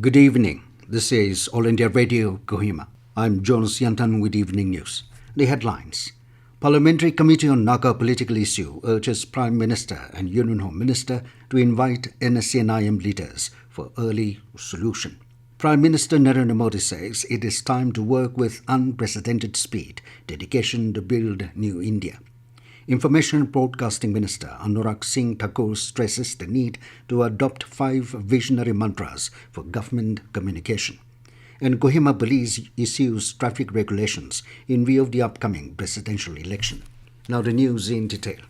Good evening. This is All India Radio, Kohima. I'm Jonas Yantan with Evening News. The headlines. Parliamentary Committee on Naga Political Issue urges Prime Minister and Union Home Minister to invite NSCN leaders for early solution. Prime Minister Narendra Modi says it is time to work with unprecedented speed, dedication to build new India. Information and Broadcasting Minister Anurag Singh Thakur stresses the need to adopt 5 visionary mantras for government communication. And Kohima Police issues traffic regulations in view of the upcoming presidential election. Now the news in detail.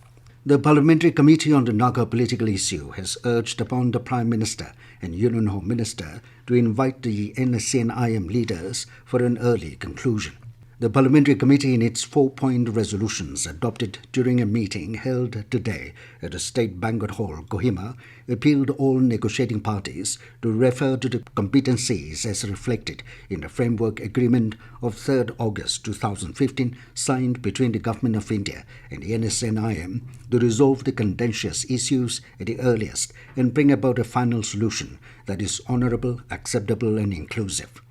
The Parliamentary Committee on the Naga Political Issue has urged upon the Prime Minister and Union Home Minister to invite the NSCN leaders for an early conclusion. The Parliamentary Committee, in its 4-point resolutions adopted during a meeting held today at the State Banquet Hall, Kohima, appealed all negotiating parties to refer to the competencies as reflected in the Framework Agreement of 3rd August 2015 signed between the Government of India and the NSCN to resolve the contentious issues at the earliest and bring about a final solution that is honourable, acceptable and inclusive.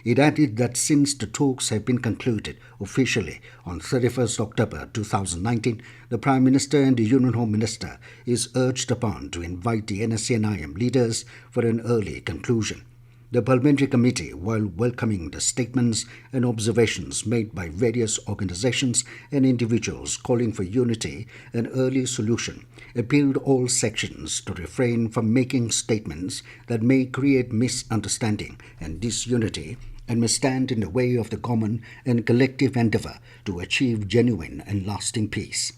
It added that since the talks have been concluded officially on 31st October 2019, the Prime Minister and the Union Home Minister is urged upon to invite the NSCN leaders for an early conclusion. The Parliamentary Committee, while welcoming the statements and observations made by various organizations and individuals calling for unity and early solution, appealed all sections to refrain from making statements that may create misunderstanding and disunity and may stand in the way of the common and collective endeavour to achieve genuine and lasting peace.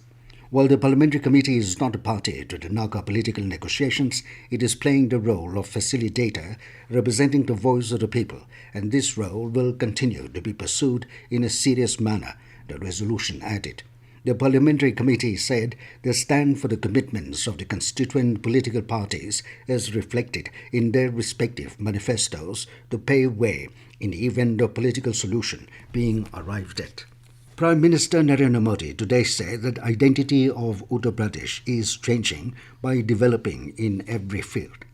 While the Parliamentary Committee is not a party to the Naga political negotiations, it is playing the role of facilitator representing the voice of the people, and this role will continue to be pursued in a serious manner, the resolution added. The Parliamentary Committee said they stand for the commitments of the constituent political parties as reflected in their respective manifestos to pave way in the event of political solution being arrived at. Prime Minister Narendra Modi today said that the identity of Uttar Pradesh is changing by developing in every field.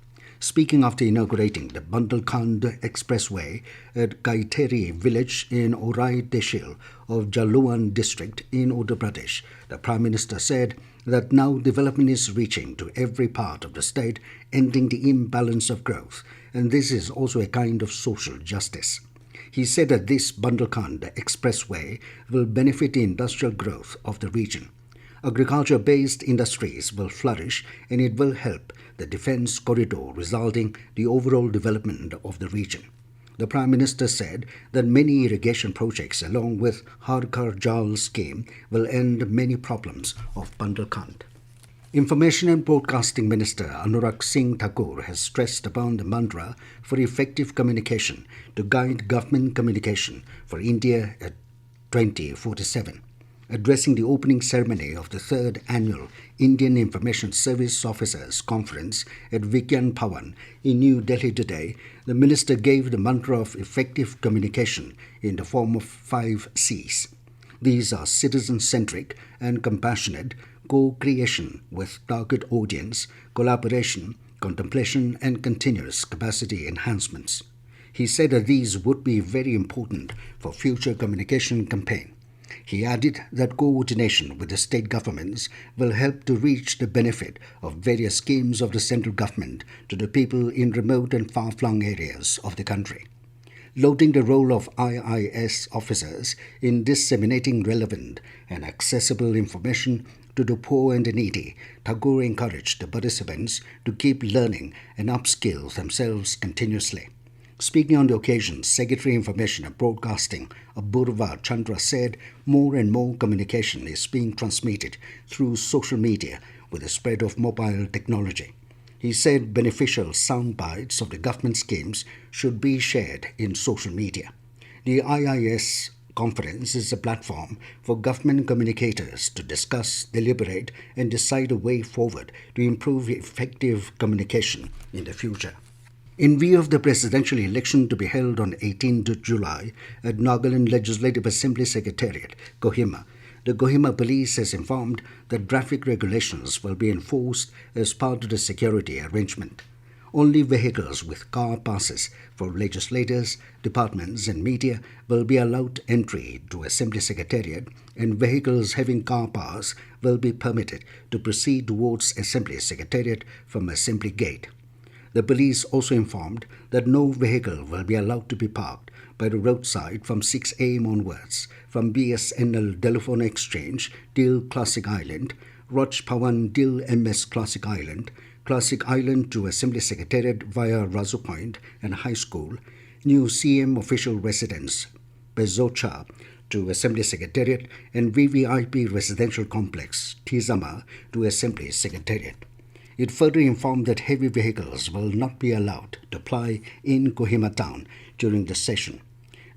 Speaking after inaugurating the Bundelkhand Expressway at Kaiteri village in Orai Tehsil of Jaluan district in Uttar Pradesh, the Prime Minister said that now development is reaching to every part of the state, ending the imbalance of growth, and this is also a kind of social justice. He said that this Bundelkhand Expressway will benefit the industrial growth of the region. Agriculture-based industries will flourish and it will help the defence corridor, resulting the overall development of the region. The Prime Minister said that many irrigation projects along with Har Ghar Jal scheme will end many problems of Bundelkhand. Information and Broadcasting Minister Anurag Singh Thakur has stressed upon the mantra for effective communication to guide government communication for India at 2047. Addressing the opening ceremony of the 3rd Annual Indian Information Service Officers Conference at Vigyan Bhavan in New Delhi today, the Minister gave the mantra of effective communication in the form of 5 C's. These are citizen-centric and compassionate, co-creation with target audience, collaboration, contemplation and continuous capacity enhancements. He said that these would be very important for future communication campaign. He added that coordination with the state governments will help to reach the benefit of various schemes of the central government to the people in remote and far-flung areas of the country. Noting the role of IIS officers in disseminating relevant and accessible information to the poor and the needy, Thakur encouraged the participants to keep learning and upskill themselves continuously. Speaking on the occasion, Secretary Information and Broadcasting Apurva Chandra said more and more communication is being transmitted through social media with the spread of mobile technology. He said beneficial sound bites of the government schemes should be shared in social media. The IIS conference is a platform for government communicators to discuss, deliberate and decide a way forward to improve effective communication in the future. In view of the presidential election to be held on 18th July at Nagaland Legislative Assembly Secretariat, Kohima, the Kohima Police has informed that traffic regulations will be enforced as part of the security arrangement. Only vehicles with car passes for legislators, departments and media will be allowed entry to Assembly Secretariat, and vehicles having car pass will be permitted to proceed towards Assembly Secretariat from Assembly Gate. The police also informed that no vehicle will be allowed to be parked by the roadside from 6 a.m. onwards from BSNL Telephone Exchange till Classic Island, Raj Pawan till MS Classic Island to Assembly Secretariat via Razu Point and High School, new CM official residence, Bezocha to Assembly Secretariat, and VVIP Residential Complex, Tizama to Assembly Secretariat. It further informed that heavy vehicles will not be allowed to ply in Kohima town during the session.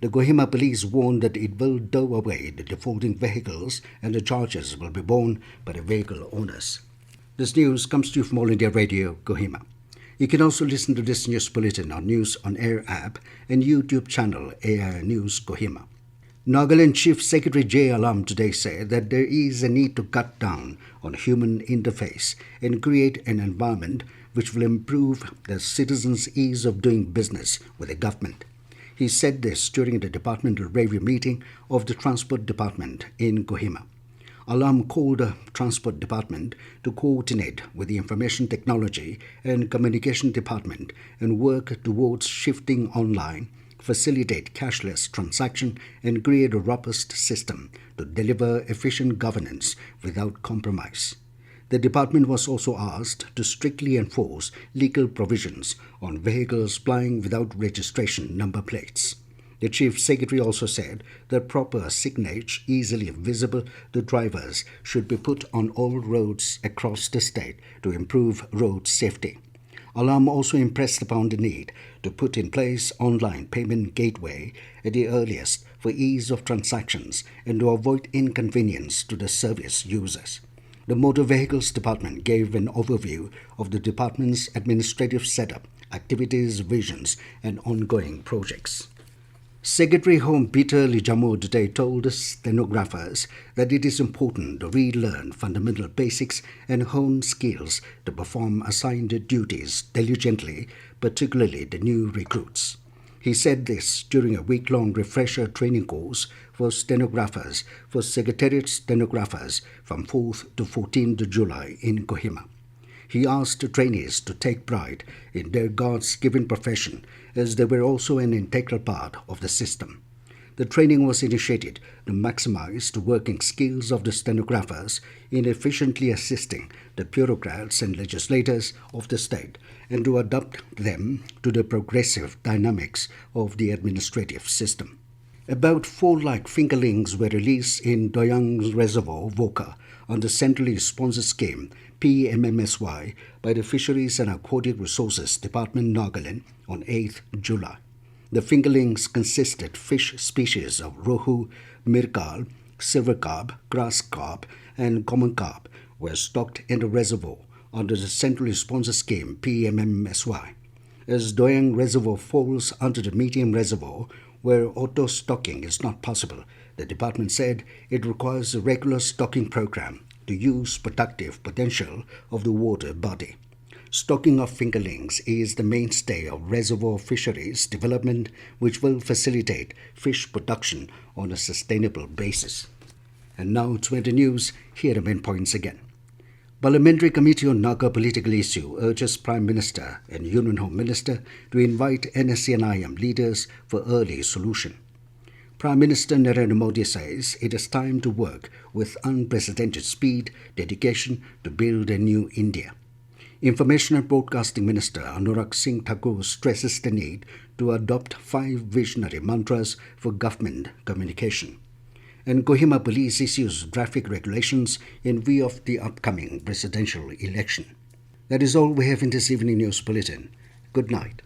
The Kohima Police warned that it will tow away the defaulting vehicles and the charges will be borne by the vehicle owners. This news comes to you from All India Radio, Kohima. You can also listen to this news bulletin on News on Air app and YouTube channel AI News Kohima. Nagaland Chief Secretary J. Alam today said that there is a need to cut down on human interface and create an environment which will improve the citizens' ease of doing business with the government. He said this during the departmental review meeting of the Transport Department in Kohima. Alam called the Transport Department to coordinate with the Information Technology and Communication Department and work towards shifting online, facilitate cashless transaction, and create a robust system to deliver efficient governance without compromise. The department was also asked to strictly enforce legal provisions on vehicles plying without registration number plates. The Chief Secretary also said that proper signage easily visible to drivers should be put on all roads across the state to improve road safety. Alam also impressed upon the need to put in place online payment gateway at the earliest for ease of transactions and to avoid inconvenience to the service users. The Motor Vehicles Department gave an overview of the department's administrative setup, activities, visions, and ongoing projects. Secretary Home Peter Lijamo today told the stenographers that it is important to relearn fundamental basics and hone skills to perform assigned duties diligently, particularly the new recruits. He said this during a week-long refresher training course for stenographers for Secretariat stenographers from 4th to 14th July in Kohima. He asked the trainees to take pride in their God's-given profession as they were also an integral part of the system. The training was initiated to maximize the working skills of the stenographers in efficiently assisting the bureaucrats and legislators of the state and to adapt them to the progressive dynamics of the administrative system. About 4 lakh fingerlings were released in Doyang Reservoir, Voka, on the centrally sponsored scheme PMMSY by the Fisheries and Aquatic Resources Department, Nagaland, on 8th July. The fingerlings consisted fish species of rohu, mirkal, silver carp, grass carp, and common carp were stocked in the reservoir under the centrally sponsored scheme PMMSY. As Doyang Reservoir falls under the medium reservoir, where auto-stocking is not possible, the department said it requires a regular stocking program to use productive potential of the water body. Stocking of fingerlings is the mainstay of reservoir fisheries development, which will facilitate fish production on a sustainable basis. And now to the news, here are the main points again. Parliamentary Committee on Naga Political Issue urges Prime Minister and Union Home Minister to invite NSCN leaders for early solution. Prime Minister Narendra Modi says it is time to work with unprecedented speed, dedication to build a new India. Information and Broadcasting Minister Anurag Singh Thakur stresses the need to adopt 5 visionary mantras for government communication. And Kohima Police issues traffic regulations in view of the upcoming presidential election. That is all we have in this evening news bulletin. Good night.